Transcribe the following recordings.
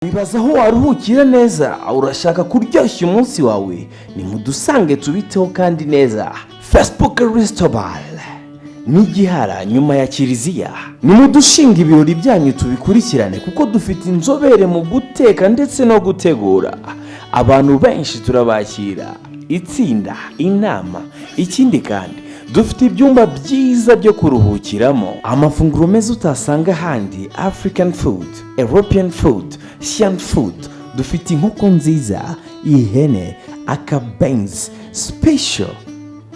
Wibaza aho waruhukira neza, urashaka kuryoshya umunsi wawe, ni mudusange tubiteho kandi neza. Facebook Restaurant ni gihara nyuma ya kiliziya. Ni mudushinga ibirori byanyu tubikurikirane kuko dufite inzobere mu guteka ndetse no gutegura. Abantu benshi turabakira, itsinda, inama, ikindi kandi dufite ibyumba byiza byo kuruhukiramo, amafunguro meza utasanga ahandi, African food, European food, Asian food. Dufite inkoko nziza, ihene, akabenzi special.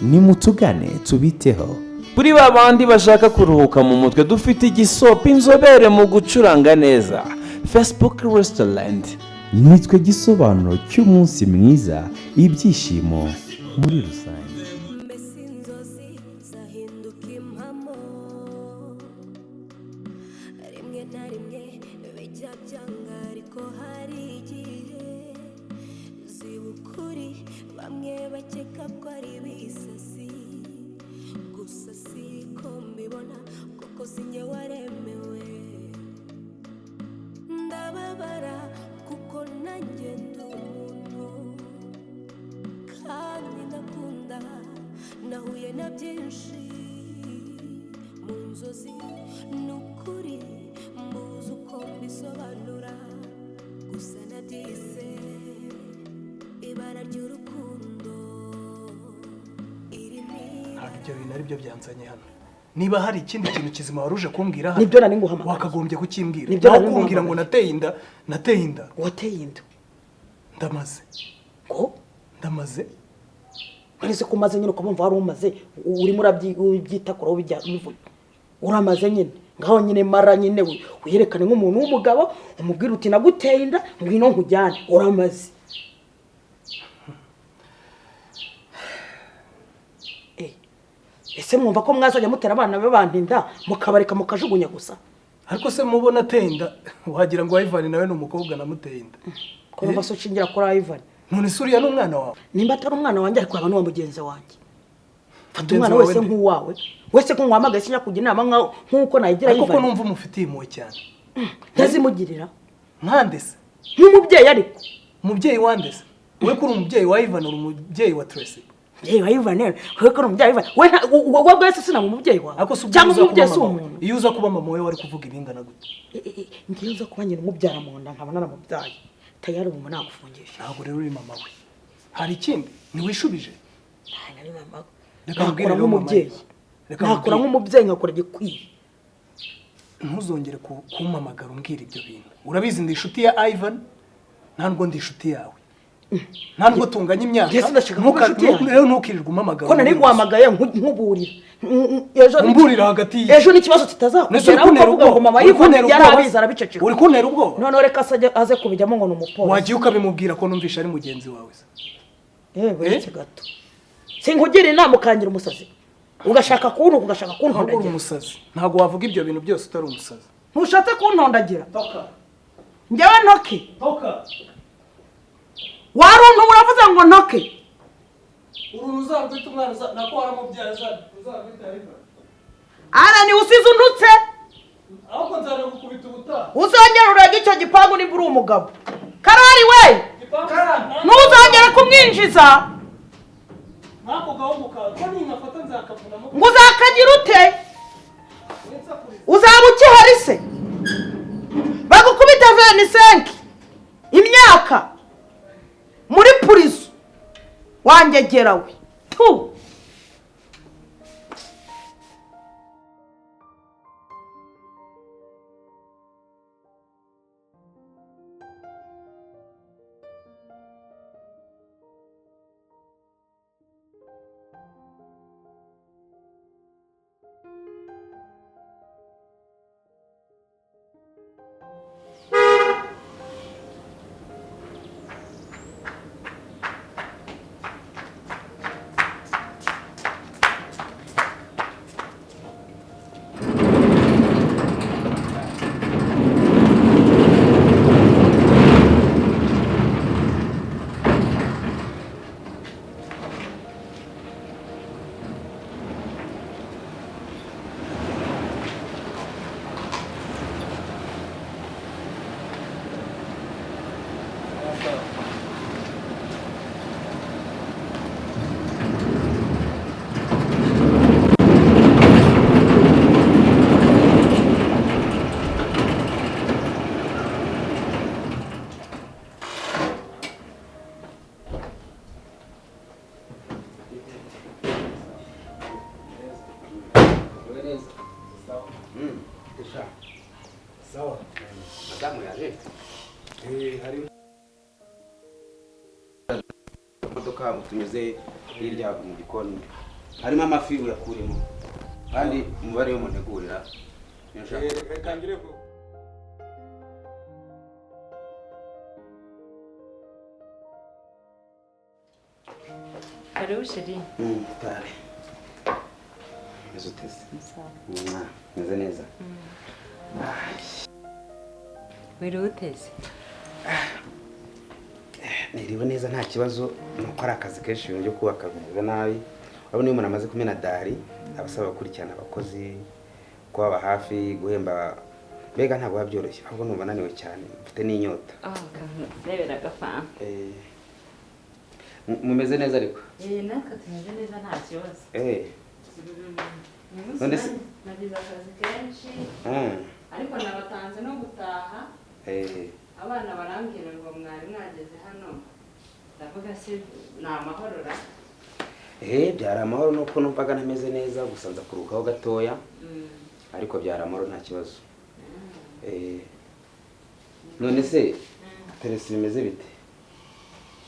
Ni mutugane tubiteho. Kuri babandi bashaka kuruhuka mu mutwe, dufite igisopo, inzobere mu gucuranga neza. Facebook Restaurant nitwe gisobanuro cy'umunsi mwiza, ibyishimo muri rusange. nahuye na byinshi mu nzozi n'ukuri mbuze uko mbisobanura gusa nabyise ibara ry'urukundo ntabwo ibyo bintu ari byo byanzanye hano. Niba hari ikindi kintu kizima waruje kumbwira hano, nibyo nari nguhamagara, wakagombye kukimbwira. Naho kumbwira ngo nateye inda. Wateye inda? Ndamaze. Ngo? Ndamaze. Arese kumaze nyine ukumva wari umaze, urimo urabyitakora ubivuye. Uramaze nyine. Ngaho nyine mara nyine uyerekane nk'umuntu w'umugabo, umubwira uti naguteye inda, ngwino nkujyane. Uramaze. Ese mwumva ko mwazajya mutera abana b'abandi inda mukabareka mukajugunya gusa? Ariko se mubona atenda wagira ngo Ivan nawe n'umukobwa namuteye inda. Ko baso cingira kuri Ivan. None suriya n'umwana wawe? Nimba atari umwana wanjye ariko aba n'uwa mugenzi wanjye. Fata umwana wese nk'uwawe. Wese ko nkwamagaye sinya kujya inama nk'uko nayigira Ivan. Ariko numva umufitiye impuhwe cyane. Ndazimugirira. Nkandese. Nk'umubyeyi ariko. Umubyeyi wandese. Wewe kuri umubyeyi wa Ivan uri umubyeyi wa Tressy. Yewe Ivan, wewe ko umubyeyi Ivan. Wewe bwese sina umubyeyi wawe. Cyangwa umubyeyi si umuntu. Iyo uza kuba mama we wari kuvuga ibingana gute? Ngiye uza kuba nyine umubyara mu nda nkaba naramubyaye. Tayari umuntu nagufungisha. Ntabwo rero uri mama we. Hari ikindi niwishubije? Nari mama. Reka mbwire nk'umubyeyi. Nakora nk'umubyeyi ngakora gikwiye. Ntuzongere kumpamagara umbwira ibyo bintu. Urabizi ndi inshuti ya Ivan, ntabwo ndi inshuti yawe. Ntabwo tunganya imyaka. Rero ntukirirwa umamagara. Ko nari guhamagaye nkuburira. Mburira hagati. Ejo n'ikibazo kitazakugeraho ukavuga ngo mama Ivan yarabiza arabiceceka. Uri kuntera ubwo? None reka aze kubijyamo ngo n'umupolisi. Wagiye ukabimubwira ko numvisha ari mugenzi wawe se. Yewe gato. Sinkugira inama ukangira umusazi. Ugashaka kuntondagira. Uri umusazi. Ntabwo wavuga ibyo bintu byose utari umusazi. Ntushatse kuntondagira. Toka. Njyewe ntoki. Toka. Waruntu uravuze ngo ntoke. Uruntu uzarwita umwana nako waramubyaye uzarwita Ivan. Ara ni usize untutse. Ahubwo nzara gukubita ubutaha. Uzongera urege icyo gipangu ni buri umugabo. Karari we. Ntuzongera kumwinjiza. Nako gahungu kawe ko ninkafata nzakavunamo. Ngo uzakagira ute? Uzaba ukihari se? Bagukubita 25 imyaka muri purizo wangegerawe tu. hari imodoka tunyuze hirya mu gikoni harimo amafi uyakuremo kandi umubare wo muntegurira reka ngire ko Karibu sheri. Tare. Mezutese. Meze neza. Wiriwe uteze? Niriwe neza nta kibazo nuko ari akazi kenshi ibintu byo kubaka bimeze nabi. Urabona iyo umuntu amaze kumena dari abasaba gukurikirana abakozi kubaba hafi guhemba mbega ntabwo babyoroshye ahubwo numva naniwe cyane mfite n'inyota. Rebera gafana. Mumeze neza ariko? Natwe tumeze neza nta kibazo. None se nagize akazi kenshi. Ariko nabatanze no gutaha. Abana barambwira ngo mwari mwageze hano. Ndavuga se ni amahoro ra? Byari amahoro nuko numvaga ntameze neza gusa nza kurukaho gatoya. Ariko byari amahoro nta kibazo. None se Tressy bimeze bite?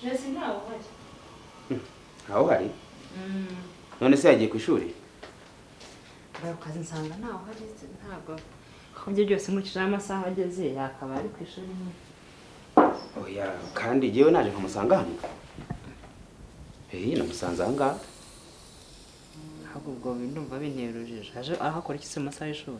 Tressy ntawe uhari. Ntawe uhari? None se yagiye ku ishuri? Kazi nsanga ntawe uhari ntabwo. Kubyo byose nkurikije amasaha ageze yakaba ari ku ishuri nyine. Oya kandi jewe naje nkamusanga hano. Namusanze aha ngaha. Ahubwo ubwo ndumva binterujije. Aje ahakora iki se amasaha y'ishuri?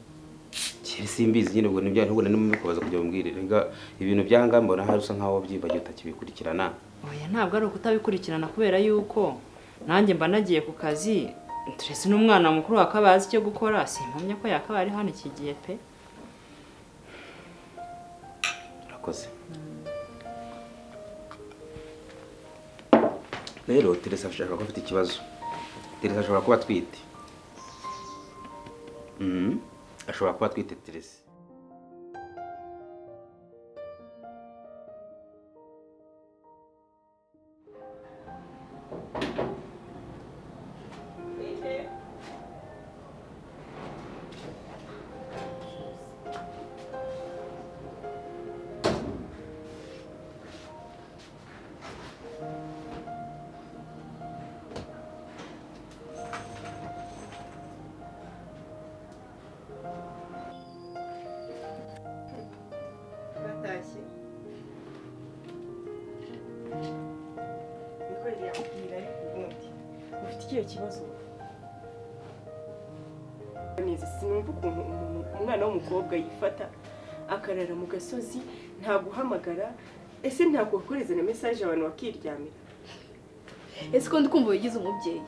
Kiri simbizi nyine ubwo nibyo ntubwo nari mubikubaza kujya umbwirira. Rega ibintu byanga mbona hari usa nkaho byibagiye utakibikurikirana. Oya ntabwo ari ukutabikurikirana kubera yuko nanjye mba nagiye ku kazi. Tressy n'umwana mukuru wakabazi cyo gukora simpamye ko yakaba ari hano iki gihe pe. Urakoze. Rero Tressy ashaka ko afite ikibazo. Tressy ashobora kuba atwite. Ashobora kuba atwite Tressy. Kibazo neza sinumva ukuntu umwana w'umukobwa yifata akarara mu gasozi nta guhamagara ese nta kohereza na message abantu bakiryamira ese ko ndikumva wigize umubyeyi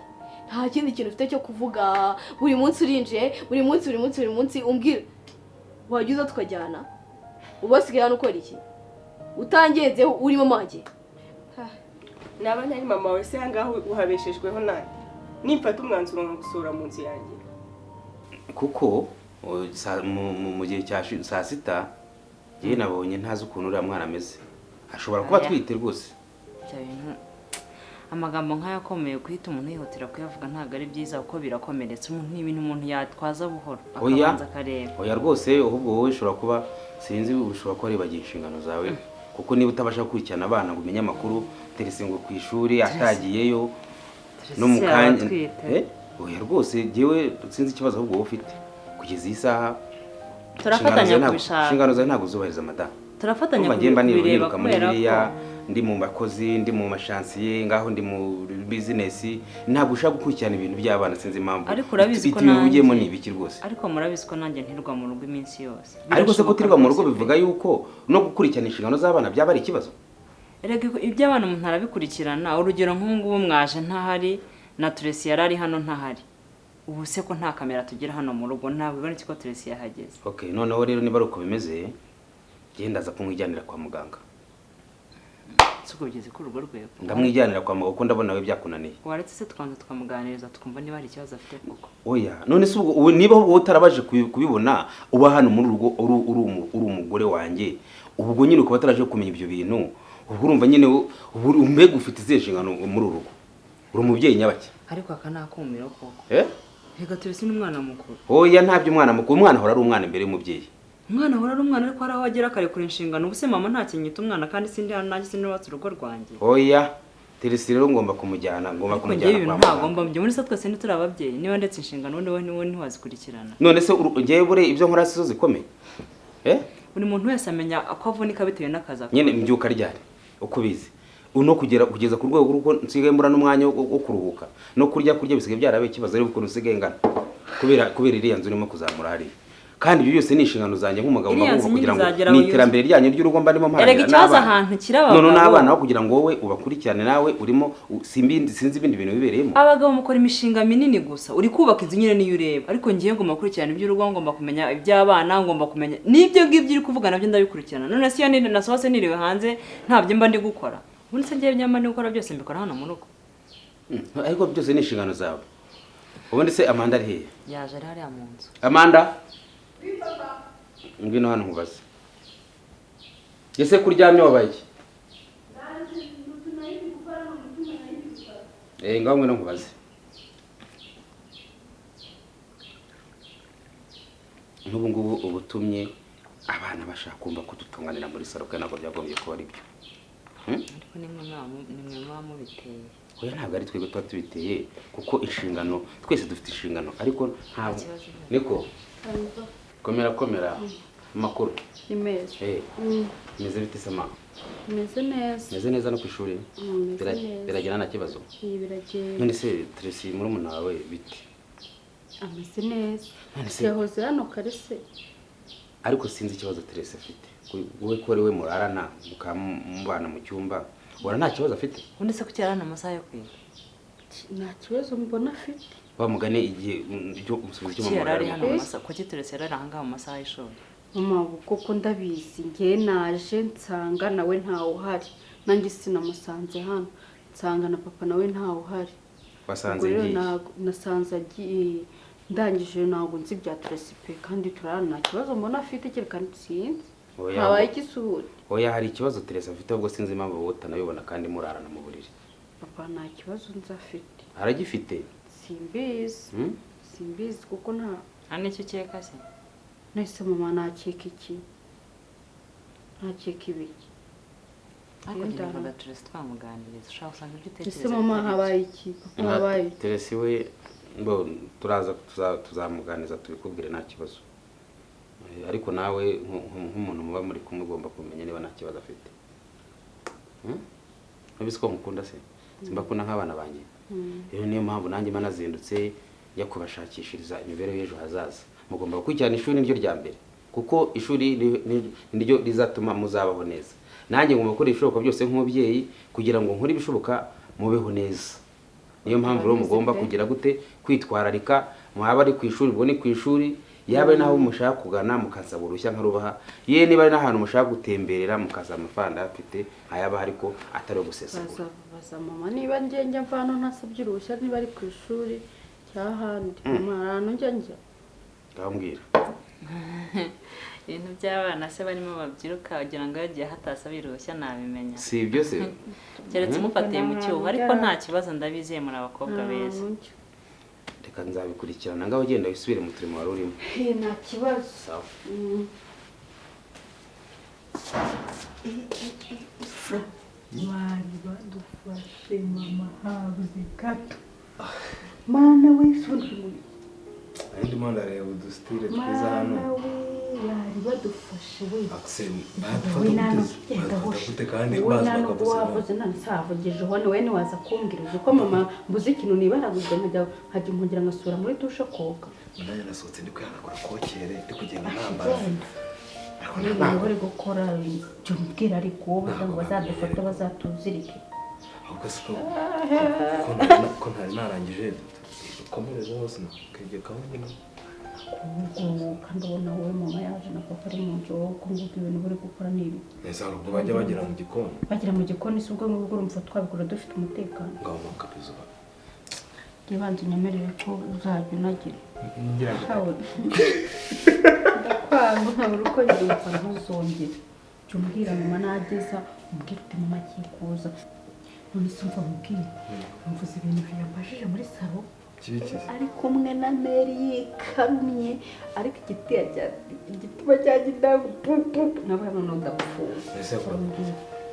nta kindi kintu ufite cyo kuvuga buri munsi urinjiye buri munsi umbwira wagize tukajyana ubasigaye hano ukora iki utangenze urimo mage naba ntari mama wawe se hangaho uhabeshejweho nande nimfata umwanzuro ngusura mu nzu yanjye kuko mu gihe cya saa sita yewe nabonye ntazi ukuntu uriya mwana ameze ashobora kuba atwite rwose amagambo nk'ayakomeye guhita umuntu yihutira kuyavuga ntabwo ari byiza kuko birakomeretsa umuntu n'ibintu umuntu yatwaza buhoro akabanza akareba oya rwose ahubwo wowe ushobora kuba sinzi ushobora kuba aribagiye inshingano zawe kuko niba utabasha gukurikirana abana ngo umenye amakuru Tressy ngo ku ishuri atagiyeyo no mu kanya oya rwose jewe sinzi ikibazo ahubwo wowe ufite kugeza iyi saha turafatanya kubishaka inshingano zawe ntabwo zubahiriza madame turafatanya kubireba kubera ko ndi mu bakozi ndi mu mashansiye ngaho ndi mu business ntabwo ushaka gukurikirana ibintu by'abana sinzi impamvu ariko urabizi ko nanjye ugiyemo ni ibiki rwose ariko murabizi ko nanjye ntirwa mu rugo iminsi yose ariko se kutirwa mu rugo bivuga yuko no gukurikirana inshingano z'abana byaba ari ikibazo erega iby'abana umuntu arabikurikirana urugero nk'ubu mwaje ntahari na Tressy yarari hano ntahari ubu se ko nta kamera tugira hano mu rugo ntabwo ibonetse ko Tressy yahageze okay noneho rero niba ari uko bimeze genda za kumwijyanira kwa muganga suko bigeze ku rugo rwego ndamwijyanira kwa muganga kuko ndabona we byakunaniye waretse se twanza tukamuganiriza tukumva niba hari ikibazo afite koko oya none se ubwo niba wowe utarabaje kubibona uba hano muri rugo uri umugore wanjye ubwo nyine ukaba utaraje kumenya ibyo bintu ubwo urumva nyine umbega ufite izihe nshingano muri rugo uri umubyeyi nyabaki ariko aka nakumira koko rega Tressy n'umwana mukuru oya ntabyo umwana mukuru umwana ahora ari umwana imbere y'umubyeyi umwana ahora ari umwana ariko hari aho agera akarekura inshingano ubuse mama nta kinyita umwana kandi sindi hano nanjye sindi watse urugo rwanjye oya Tressy rero ngomba kumujyana kwa muganga ntagomba mujye muri se twese ntituri ababyeyi niba ndetse inshingano niwe ntiwazikurikirana none se ngiye bure ibyo nkora sizo zikomeye buri muntu wese amenya ko avunika bitewe n'akazi nyine mbyuka ryari uko bizi uno kugeza ku rwego ruko nsigaye mbura n'umwanya wo kuruhuka no kurya bisigaye byarabaye ikibazo ariko ukuntu usigaye ngana kubera iriya nzu urimo kuzamura hari kandi ibyo byose ni inshingano zanjye nk'umugabo ngomba kugira ngo ni iterambere ryanyu ry'urugo mba ndimo mparanira ikibazo ahantu kirabagabo none n'abana kugira ngo wowe ubakurikirane nawe urimo sinzi ibindi bintu bibereyemo abagabo mukora imishinga minini gusa uri kubaka inzu nyine niyo ureba ariko ngiye ngomba gukurikirana iby'urugo ngomba kumenya iby'abana ngomba kumenya n'ibyo ngibyo uri kuvuga nabyo ndabikurikirana none se iyo nasohotse niriwe hanze ntabyo mba ndi gukora ubundi se ngiye nyama ndi gukora byose mbikora hano mu rugo ariko byose ni inshingano zawe ubundi se Amanda ari hehe yaje ari hariya mu nzu Amanda ngwino hano nkubaze ese kuryamye wabaye ngaho ngwino nkubaze n'ubu ngubu ubutumye abana bashaka kumva ko dutunganira muri salo kandi ntabwo byagombye kuba ari byo ariko nimwe mwaba mubiteye oya ntabwo ari twebwe tuba tubiteye kuko inshingano twese dufite inshingano ariko ntabwo niko komera amakuru ni meza meze bite se mama meze neza no ku ishuri biragenda nta kibazo none se Tressy murumuna wawe bite ameze neza yahoze hano kare se ariko sinzi ikibazo Tressy afite wowe ko ari we murarana mukamubana mu cyumba ubona nta kibazo afite ubundi se kuki yarana amasaha yo kwiga nta kibazo mbona afite bamugane igihe ibyo umusubizo cyo mama ari hano amasaha kuki Tressy yarari ahanga mu masaha y'ishuri mama kuko ndabizi ngiye naje nsanga nawe ntawe uhari nanjye sinamusanze hano nsanga na papa nawe ntawe uhari wasanze ngiye nasanze agiye ndangije ntabwo nzi bya Tressy pe kandi turarana nta kibazo mbona afite kereka sinzi habaye igisuri oya hari ikibazo Tressy afite ahubwo sinzi impamvu wowe utanabibona kandi murarana mu buriri papa nta kibazo nzi afite aragifite simbizi kuko nta n'icyo ukeka se nahise mama ntakeka iki ntakeka ibiki ariko njye navuga Tressy twamuganiriza ushaka usanga ibyo utekereza ese mama habaye iki papa habaye iki Tressy we tuzamuganiza tubikubwire nta kibazo ariko nawe nk'umuntu muba muri kumwe ugomba kumenya niba nta kibazo afite nubise ko mukunda se simbakunda nk'abana banjye rero niyo mpamvu nanjye mba nazindutse njya kubashakishiriza imibereho y'ejo hazaza mugomba gukurikirana ishuri niryo rya mbere kuko ishuri niryo rizatuma muzabaho neza nanjye ngomba gukora ibishoboka byose nk'umubyeyi kugira ngo nkore ibishoboka mubeho neza niyo mpamvu rero mugomba kugira gute kwitwararika mwaba ari ku ishuri ubwo ni ku ishuri yaba naho mushaka kugana mukasaba uruhushya nkarubaha ye niba ari n'ahantu mushaka gutemberera mukasaba amafaranga afite ayaba ariko atari gusesagura baza mama niba njya mvano ntasabye uruhushya niba ari ku ishuri cyahandi ahantu njya ndambwira ibintu by'abana se barimo babyiruka wagira ngo yagiye hatasabira uruhushya nabimenya si ibyo se keretse umufatiye mu cyuho ariko nta kibazo ndabizeye muri abakobwa beza reka nzabikurikirana ngaho ugenda wisubire mu turimo wari urimo nta kibazo sawa bari badufashe mama habuze gato mana wisundwe ndimo ndareba udusitire twiza hano bari badufashe we Axel badufate kandi wavuze none savugije hone we ni waza kumbwira uko mama mbuze ikintu nibaraguzwe nkajya nkongera ngasura muri dushe koga nayo nasohotse ndi kwihanagura kokere ndi kugenda nambaza ariko bari gukora cyo mbwira ariko wowe ngo bazadufata bazatuzirike ahubwo siko ko ntari narangije komereza hose nakegekaho nyine kandi ubona wowe mama yaje na papa ari mu nzu wowe kumva ibintu bari gukora nibi neza ubwo bajya bagera mu gikoni bagera mu gikoni si ubwo ngubwo urumva twabikora dufite umutekano ngaho makabizo ntibanze unyemerere ko uzajya unagira ngira ndakwanga nkabura uko yumva ntuzongere jya umbwira mama nageza umbwira uti mama agiye kuza none se umva mubwire mvuze ibintu byambajije muri salo ari kumwe na Mary yikarumye ariko igituma cyagira nabo hano ndapfuye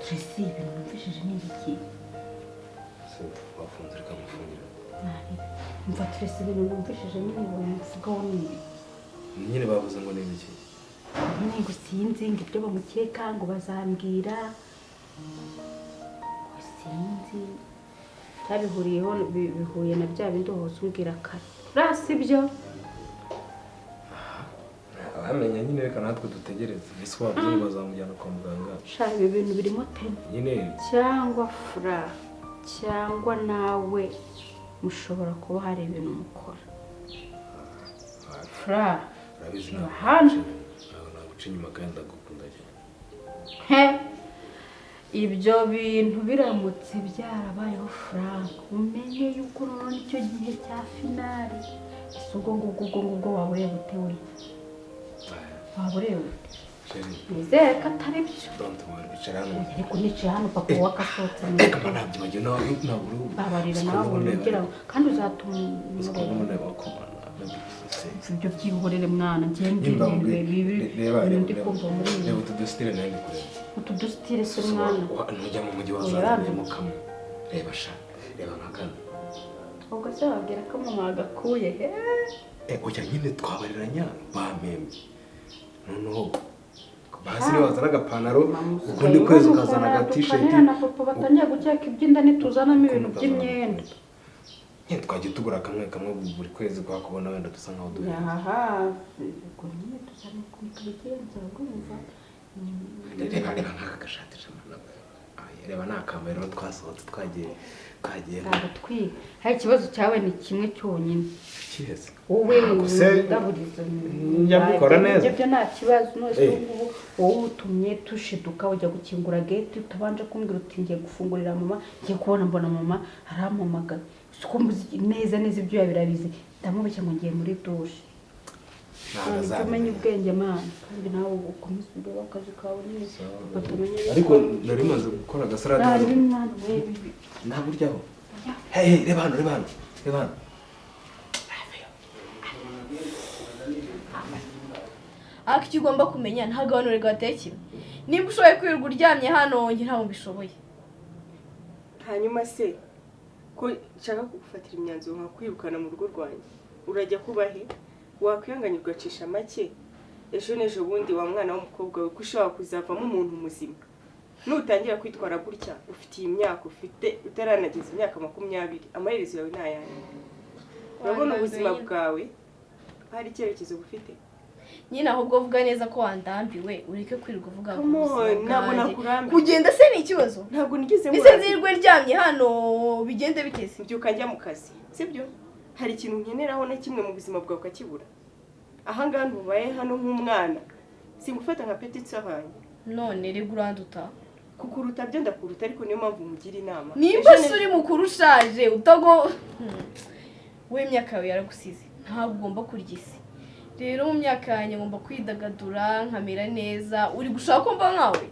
Tressy ibintu numvishije ni iki wafunze reka mufungire mva Tressy ibintu numvishije nyine bamuvugaho ni nyine bavuze ngo ni iki nyine ngo sinzi ngo ibyo bamukeka ngo bazambwira sinzi cyabihuriyeho bihuye na bya bindi hose umbwira kare rasi byo abamenya nyine reka natwe dutegereze ese wabyo bazamujyana kwa muganga shaka ibi bintu birimo teni nyine cyangwa fura cyangwa nawe mushobora kuba hari ibintu mukora fura urabizi hano naguca inyuma kandi ndagukunda cyane he ibyo bintu biramutse byarabayeho Frank umenye yuko noneho nicyo gihe cya finali ese ubwo ngubwo waba ureba ute we waba ureba ute nizere ko atari byo bicara hano ariko nicaye hano papa wakasohotse mu reka ntabyo bagiye ntabwo babarira nawe ugira kandi uzatuma ibyo byihorere mwana ngende ndi kumva muri ibi reba utudusitire nawe ndi kureba utudusitire se mwana ntujya mu mujyi wazamuyemo kamwe reba sha reba nka kane ubwo se wabwira ko mama agakuye he oya nyine twabariranya bamembye noneho hasi niba wazana agapantaro ukundi kwezi ukazana agatisheti na papa batangiye gukeka iby'inda nituzanamo ibintu by'imyenda twagiye tugura kamwe buri kwezi kwa kubona wenda dusa nkaho duhe ubwo nyine tuzana kubigenza urumva reba nk'aka gashati reba ni akambaye rero twasohotse twagiye ntabwo twiga hari ikibazo cyawe ni kimwe cyonyine kihese wowe udaburiza njya mbikora neza ibyo nta kibazo nose ubu wowe utumye tushiduka ujya gukingura gate utabanje kumbwira uti ngiye gufungurira mama ngiye kubona mbona mama arampamagara uko mbuzi neza ibyo yabirabizi ndamubeshya ngo ngiye muri dushe ntabwo umenya ubwenge mana kandi nawe ukomeze urebe akazi kawe neza batamenya ariko nari maze gukora agasarade ntabwo uryaho reba hano ariko icyo ugomba kumenya ntabwo abantu reka batekera nimba ushoboye kwirirwa uryamye hano njye ntabwo mbishoboye hanyuma se ko nshaka kugufatira imyanzuro nka kwirukana mu rugo rwanjye urajya kubahe wakwihanganya ugacisha make ejo n'ejo bundi wa mwana w'umukobwa we ko ushobora kuzavamo umuntu muzima nutangira kwitwara gutya ufite iyi myaka ufite utaranageza imyaka 20 amaherezo yawe n'ayandi urabona ubuzima bwawe hari icyerekezo bufite nyine ahubwo vuga neza ko wandambiwe ureke kwirirwa uvuga ntabwo nakurambiwe kugenda se ni ikibazo ntabwo nigeze ese nzirwe ryamye hano bigende biteze mbyuka njya mu kazi sibyo hari ikintu nkeneraho na kimwe mu buzima bwawe ukakibura ahangaha ntubaye hano nk'umwana singufata nka petite sœur wanjye none rega uranduta kukuruta byo ndakuruta ariko niyo mpamvu mugira inama nimba se uri mukuru ushaje utago we imyaka yawe yaragusize ntabwo ugomba kurya isi rero mu myaka yanjye ngomba kwidagadura nkamera neza uri gushaka ko mba nkawe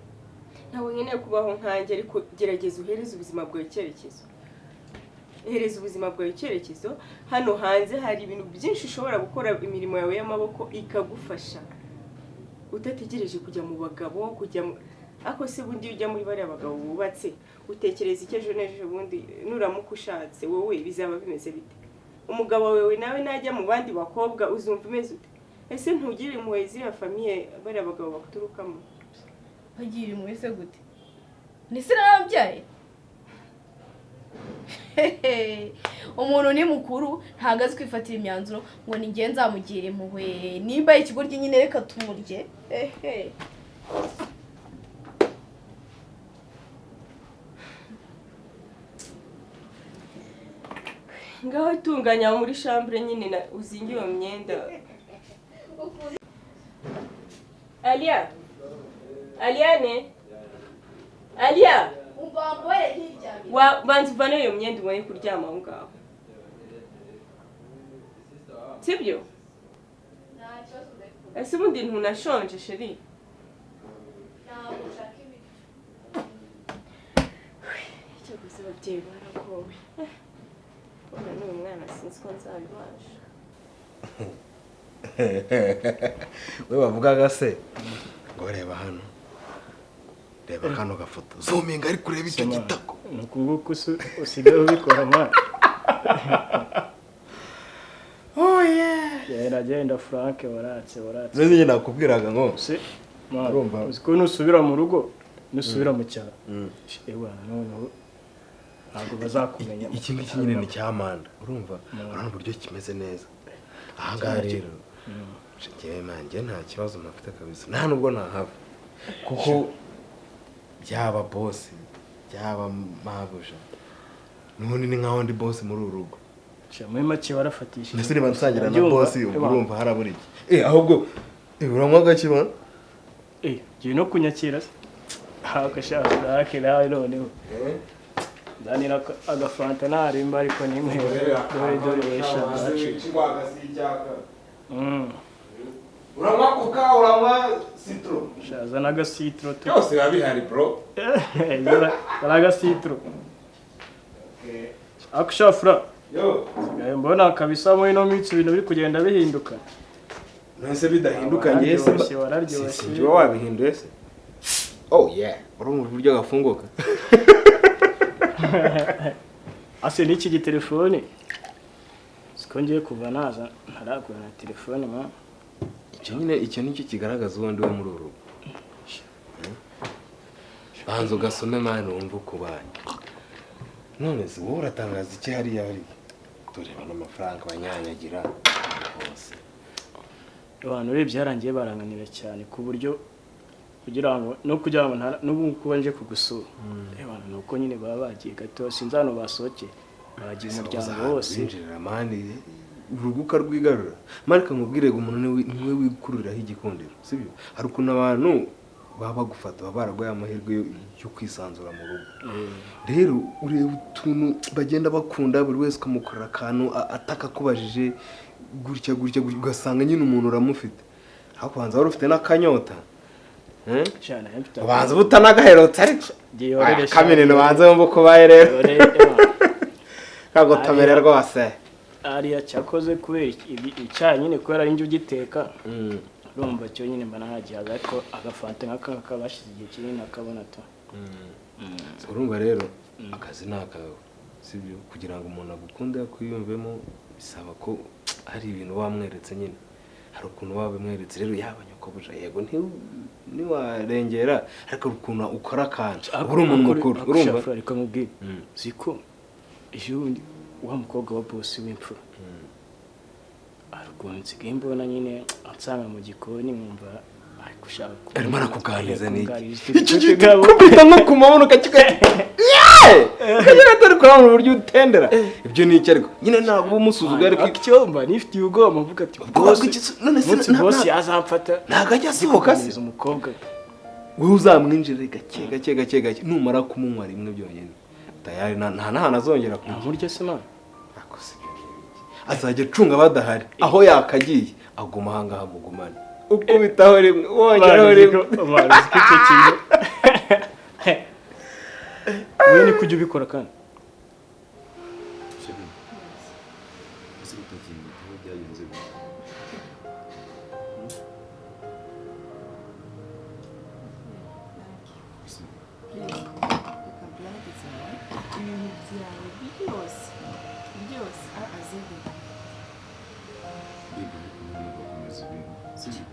ntabwo nkeneye kubaho nkanjye ariko gerageza uhereze ubuzima bwawe icyerekezo hereza ubuzima bwawe icyerekezo hano hanze hari ibintu byinshi ushobora gukora imirimo yawe y'amaboko ikagufasha utategereje kujya mu bagabo ako se bundi ujya muri bariya bagabo bubatse utekereza icyo ejo n'ejo bundi nuramuka ushatse wowe bizaba bimeze bite umugabo wawe nawe najya mu bandi bakobwa uzumva umeze ute ese ntugire impuhwe ziriya famiye bariya bagabo baturukamo bagira impuhwe se gute nise narababyaye umuntu ni mukuru ntabwo azi kwifatira imyanzuro ngo ni ngenzi nzamugire impuhwe nimba ikigoryi nyine reka tumurye ngaho itunganya muri chambre nyine uzingiye mu myenda Alia banza uvane iyo myenda ubone kuryama aho ngaho sibyo ese ubundi ntunashonje sheri icyo gusa ababyeyi baragowe telefone n'uyu mwana sinzi ko nzabibasha. we bavugaga se ngo reba hano reba kano gafoto zominga ari kureba icyo gitako nuko nguko usigaye ubikora mwana. oh yeah genda Frank waratse nzi njye nakubwiraga ngo se urumva uziko nusubira mu rugo nusubira mu cyaro ewa none ntabwo bazakumenya. iki ngiki nyine ni cyamanda urumva urabona uburyo kimeze neza aha ngaha rero njyewe manjye nta kibazo mafite kabisa nta nubwo nahava kuko byaba boss byaba mabuja none ni nkaho ndi boss muri uru rugo muri make warafatishije ndetse niba nsangira na boss urumva harabura iki ahubwo uranywa gake ba giye no kunyakira akashaka dake nawe noneho danira agafanta narimba ariko ni mwe dore wesha uranywa coca uranywa citro shaza naga citro cyose babihari bro naga citro akshafra yo mbona kabisa mu ino mitsi ibintu biri kugenda bihinduka nose bidahinduka ngese wararyoshye njye wabihinduye se oh yeah urumva uburyo gafunguka ase n'iki gitelefone siko ngiye kuva naza ntaragura na telefone ma icyo nicyo kigaragaza ubundi wo muri uru banzo gasome mani wumva uko baye none se wowe uratangaza iki hariya hari tureba n'amafaranga banyanyagira hose abantu urebye yarangiye baranganira cyane ku buryo kugira ngo n'ubu kuba nje kugusura abantu nuko nyine baba bagiye gato sinzi hano basohoke bagiye umuryango wose binjirira mani uruguka rwigarura marika nkubwire ngo umuntu niwe wikururiraho igikundiro sibyo hari ukuntu abantu baba bagufata baba baragwaye amahirwe yo kwisanzura mu rugo rero ureba utuntu bagenda bakunda buri wese ukamukorera akantu atakakubajije gutya ugasanga nyine umuntu uramufite aho kubanza wari ufite n'akanyota ubanza ubutanagaherutse ariko kamene ubanza wumva uko ubaye rero kagotomere rwose ariya cyakoze kubera icyayi nyine kubera ari njye ugiteka urumva cyo nyine mba nahagihaga ariko agafanta nk'aka bashize igihe kinini akabona to urumva rero akazi ni akawe sibyo kugira ngo umuntu agukunde yakwiyumvemo bisaba ko hari ibintu wamweretse nyine hari ukuntu wabimweretse rero yaba nyokobuja yego ntiwarengera ariko ukuntu ukora akantu uri umuntu mukuru urumva ariko mubwire siko ejo wa mukobwa wa boss w'imfura ariko nsigaye mbona nyine ansanga mu gikoni nkumva ari gushaka arimo arakuganiriza n'iki icyo gikubita nko ku mabuno kakikati kagera atari kurabona uburyo utendera ibyo ni iki ariko nyine ntabwo umusuzuga ariko icyomba nifitiye ubwoba mvuga ati boss yazamfata ntabwo ajya asohoka se umukobwa wowe uzamwinjire gake numara kumunywa rimwe byonyine tayari nta n'ahantu azongera kumurya se man azajya acunga badahari aho yakagiye aguma ahangaha mugumane ukubitaho rimwe wongeraho rimwe amazi k'icyo kintu wowe ni kujya ubikora kandi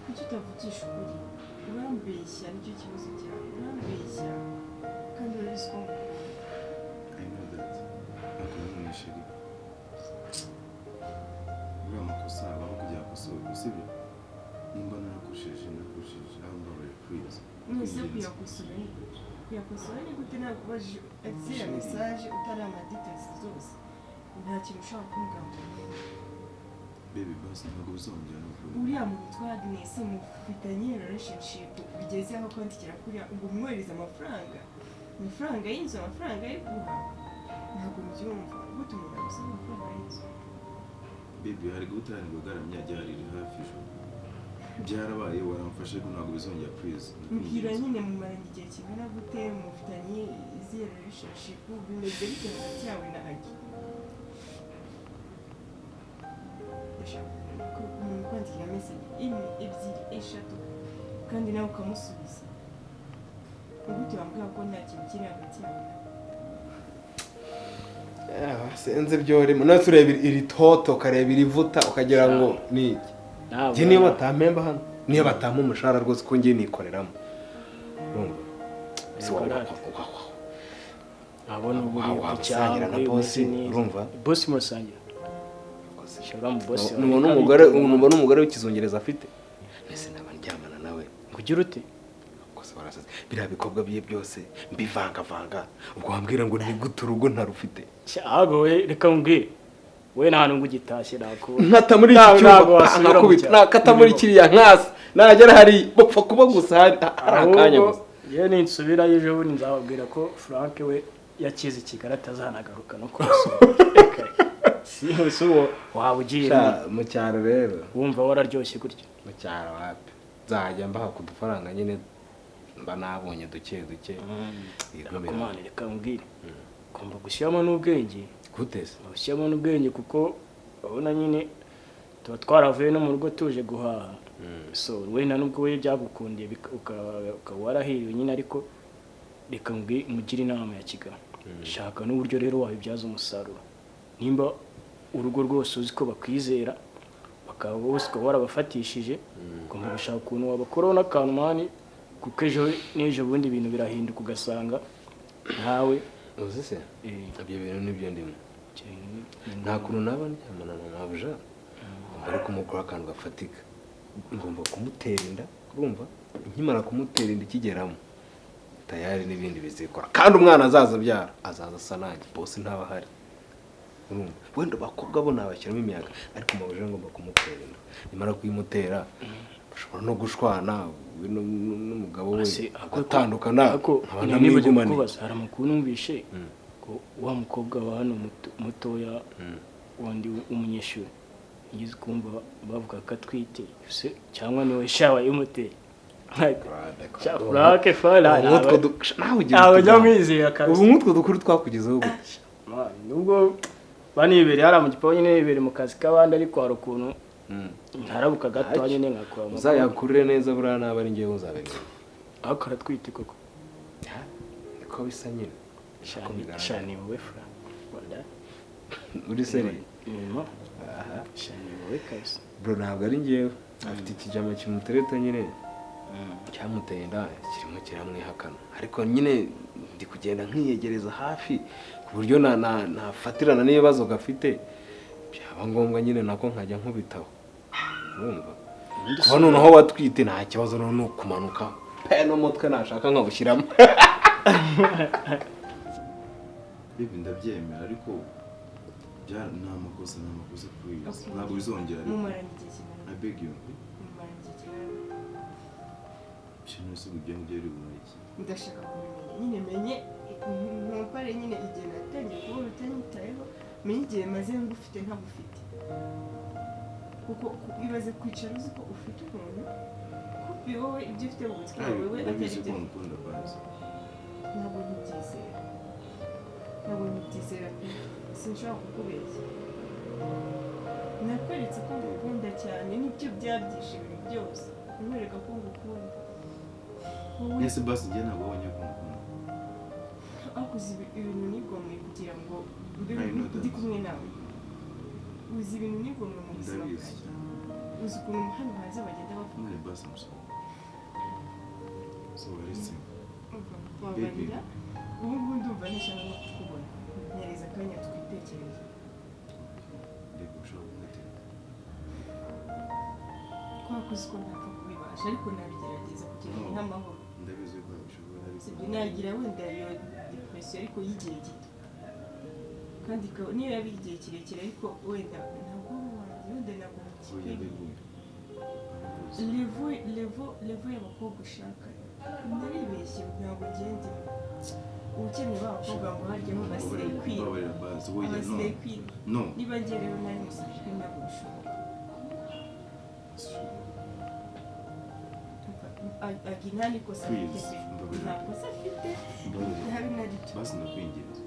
kuki utavugisha ukuri urambeshya nicyo kibazo cyawe urambeshya kandi urabizi ko uriya makosa abaho kugira akosorwe sibyo nimba narakoresheje aho mbabaye kwiza mwese kuyakosora ni gute kuyakosora ni gute nakubajije ziriya mesaje utari amadetesi zose nta kintu ushobora kumbwira baby boss ntabwo bizongera n'ukuri uriya muntu witwa Agnes mufitanye relationship bigeze aho kwandikira kuriya ngo umwohereze amafaranga y'inzu amafaranga yo guha ntabwo mbyumva gute umuntu agusaba amafaranga y'inzu baby hari gutangira ugaramya ryari riri hafi ijoro byarabaye waramfashe ko ntabwo bizongera please mbwira nyine mumaranye igihe kingana gute mufitanye izihe relationship bimeze bite hagati yawe na Agi umuntu kwandikira message imwe ebyiri eshatu kandi nawe ukamusubiza uburyo wambwira ko nta kintu kiri hagati yawe sinzi ibyo urimo none ureba iri toto ukareba iri vuta ukagira ngo ni iki njye niyo batampemba hano niyo batampa umushahara rwose ko ngiye nikoreramo abona ubu cyangwa na bosi urumva bosi musangira nubona umugore w'ikizungereza afite nese naba ndyamana nawe kugira ute kose barasaze biriya bikorwa bye byose mbivangavanga ubwo wambwira ngo ni gute urugo ntarufite ahubwo we reka mbwire we nta nubwo ugitashye nakubona nkata muri iki cyumba nakubita nakata muri kiriya nkasi nagera hari bapfa kuba gusa hari akanya gusa yewe ninsubirayo ejo bundi nzababwira ko Frank we yakize Kigali atazanagaruka no kumusura si uwo waba ugiye mu cyaro rero wumva wararyoshye gutya mu cyaro wapi nzajya mbaha ku dufaranga nyine mba nabonye duke kumana reka mbwire ugomba gushyiramo n'ubwenge guteze gushyiramo n'ubwenge kuko urabona nyine tuba twaravuye no mu rugo tuje guhaha so wenda nubwo we byagukundiye ukaba warahiriwe nyine ariko reka mugire inama ya Kigali shaka n'uburyo rero wabibyaza umusaruro nimba urugo rwose uzi ko bakwizera bakaba bose ukaba warabafatishije ugomba gushaka ukuntu wabakoraho n'akantu mani kuko ejo n'ejo bundi ibintu birahinduka ugasanga ntawe uzi se ibyo bintu nibyo ndimo nta kuntu naba ndyamana na mabuja ariko umugore akantu gafatika ngomba kumutera inda urumva nkimara kumutera inda ikigeramo tayari n'ibindi bizikora kandi umwana azaza byara azaza asa nanjye bose ntaba hari urumva wenda bakobwa bo nabashyiramo imiyaga ariko mabuja ngomba kumutera inda nimara kuyimutera bashobora no gushwana n'umugabo we agatandukana nkabana n'ibigumane hari amakuru numvishe ko wa mukobwa wa hano mutoya wandi umunyeshuri yize kumva bavuga ko atwite cyangwa niwe shawa y'umuteye Frank fala nawe nyamwizera kabisa ubu nkutwo dukuru twakugezeho gutya nubwo banibere hari mu gipaho nyine ibere mu kazi kabandi ariko hari ukuntu ntarabuka gato nyine nkakora uzayakurire neza buriya naba ari ngewe uzabemera aho karatwite koko niko bisa nyine shani wowe Frank uri seri shani wowe kabisa bro ntabwo ari ngewe afite ikijama kimutereta nyine cyamuteye inda kirimo kiramwihakana ariko nyine ndi kugenda nkiyegereza hafi ku buryo nafatirana n'ibibazo gafite byaba ngombwa nyine nako nkajya nkubitaho urumva kuba noneho watwite nta kibazo no kumanuka pe n'umutwe nashaka nkawushyiramo ibi ndabyemera ariko nta makosa kuri ntabwo bizongera I beg you Shino se ujya ngeri ubuniki ndashaka kumenya nyine menye ntumpare nyine igihe natangiye kubona utanyitayeho menye igihe maze ngufite ntagufite kuko ibaze kwicara uzi ko ufite umuntu kuko wowe ibyo ufite mu buzima wewe atari ibyo ntabwo ntibyizera sinshobora kukubeshya nakweretse ko ngukunda cyane nibyo byabyishe ibintu byose nkwereka ko ngukunda Nese basi njye ntabwo wabonye ko ngukunda akuze ibintu nigomwe kugira ngo ndi kumwe nawe uzi ibintu nigomwe mu buzima bwawe uzi ukuntu hano hanze bagenda bavuga basi so waretse wabarira ubu ngubu ndumva ntashaka no kukubona nyereza akanya twitekereza reka ushobora kumutera twakoze ko ntapfa kubibasha ariko nabigerageza kugira ngo nk'amahoro ndabizi ko bishobora sibyo nagira wenda iyo depression ariko y'igihe gito kandi niyo yaba igihe kirekire ariko wenda ntabwo wenda ntabwo levo y'abakobwa ushaka naribeshye ntabwo ngende ubukeneye b'abakobwa ngo haryeho basigaye kwiba niba ngiye rero nari musajwe ntabwo bishoboka nta nikosa afite nta kosa afite ntabi na rito basi ndakwinginze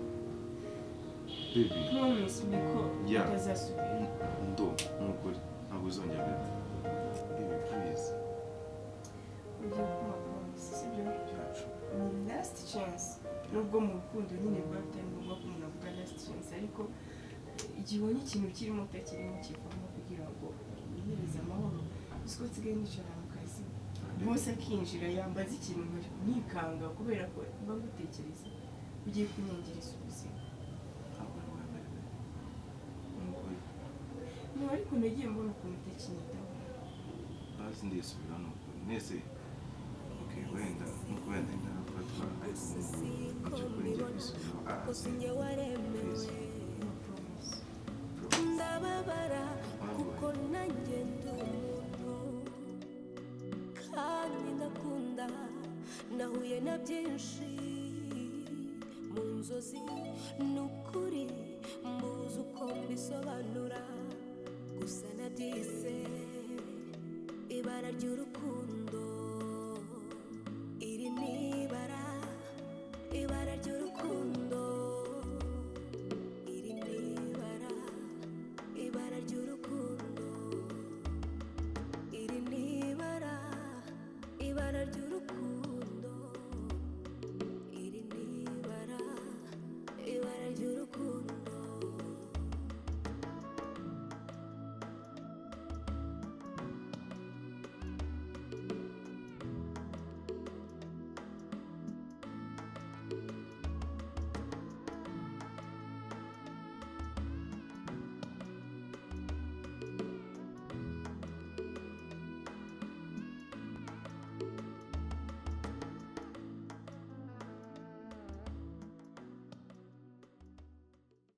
baby promise me ko Yeah. utazasubira ndo nukuri ntabwo uzongera baby please ugiye kuma promise sibyo byacu ni last chance nubwo mu rukundo nyine rwa bitari ngombwa ko umuntu avuga last chance ariko igihe ubonye ikintu kirimo utakirimo kivamo kugira ngo yihirize amahoro uzi ko nsigaye nicara mu kazi bose akinjira yambaza ikintu nkikanga kubera ko mba ngutekereza ugiye kunyangiriza ubuzima ntabwo ntiwagaragara no ariko nagiye mbona ukuntu utakinyitaho hasi ndisubira nukuri nese okay wenda nuko wenda ndarafatwa ariko ubungubu by'ukuri ngiye kwisubiraho arasenye please ndababara kuko nanjye ndi umuntu kandi ndakunda nahuye na byinshi mu nzozi n'ukuri mbuze uko mbisobanura gusa nabyise ibara ry'urukundo